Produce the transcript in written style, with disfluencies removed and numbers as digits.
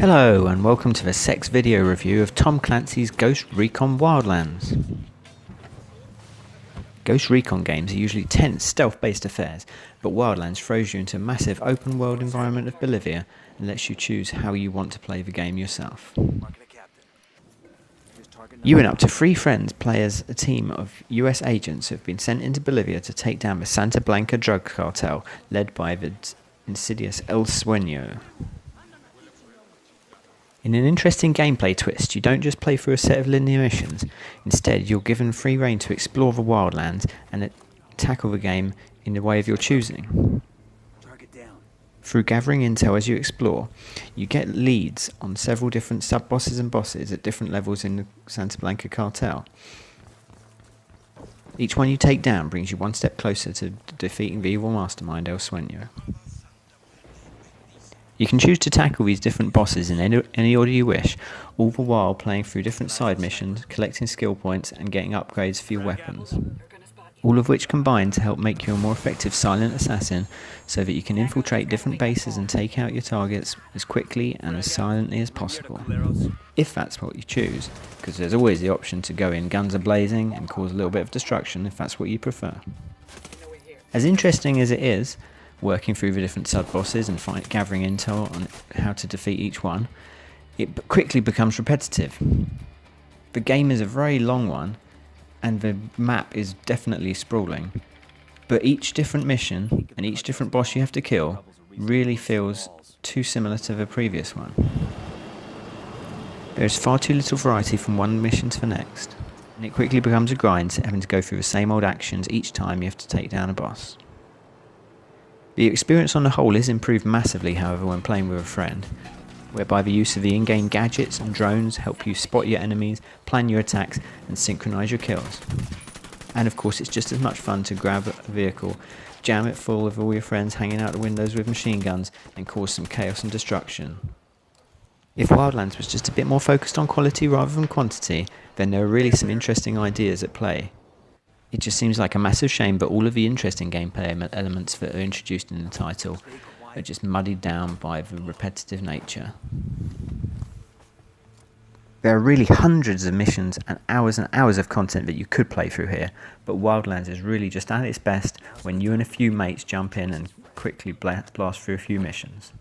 Hello and welcome to the Sex video review of Tom Clancy's Ghost Recon Wildlands. Ghost Recon games are usually tense, stealth-based affairs, but Wildlands throws you into a massive open-world environment of Bolivia and lets you choose how you want to play the game yourself. You and up to 3 friends play as a team of US agents who have been sent into Bolivia to take down the Santa Blanca drug cartel led by the insidious El Sueño. In an interesting gameplay twist, you don't just play through a set of linear missions. Instead, you're given free rein to explore the wildlands and tackle the game in the way of your choosing. Through gathering intel as you explore, you get leads on several different sub-bosses and bosses at different levels in the Santa Blanca cartel. Each one you take down brings you one step closer to defeating the evil mastermind El Sueño. You can choose to tackle these different bosses in any order you wish, all the while playing through different side missions, collecting skill points and getting upgrades for your weapons. All of which combine to help make you a more effective silent assassin so that you can infiltrate different bases and take out your targets as quickly and as silently as possible. If that's what you choose, because there's always the option to go in guns a-blazing and cause a little bit of destruction if that's what you prefer. As interesting as it is, working through the different sub-bosses and gathering intel on how to defeat each one, it quickly becomes repetitive. The game is a very long one, and the map is definitely sprawling, but each different mission and each different boss you have to kill really feels too similar to the previous one. There is far too little variety from one mission to the next, and it quickly becomes a grind having to go through the same old actions each time you have to take down a boss. The experience on the whole is improved massively, however, when playing with a friend, whereby the use of the in-game gadgets and drones help you spot your enemies, plan your attacks and synchronise your kills. And of course it's just as much fun to grab a vehicle, jam it full of all your friends hanging out the windows with machine guns and cause some chaos and destruction. If Wildlands was just a bit more focused on quality rather than quantity, then there are really some interesting ideas at play. It just seems like a massive shame, but all of the interesting gameplay elements that are introduced in the title are just muddied down by the repetitive nature. There are really hundreds of missions and hours of content that you could play through here, but Wildlands is really just at its best when you and a few mates jump in and quickly blast through a few missions.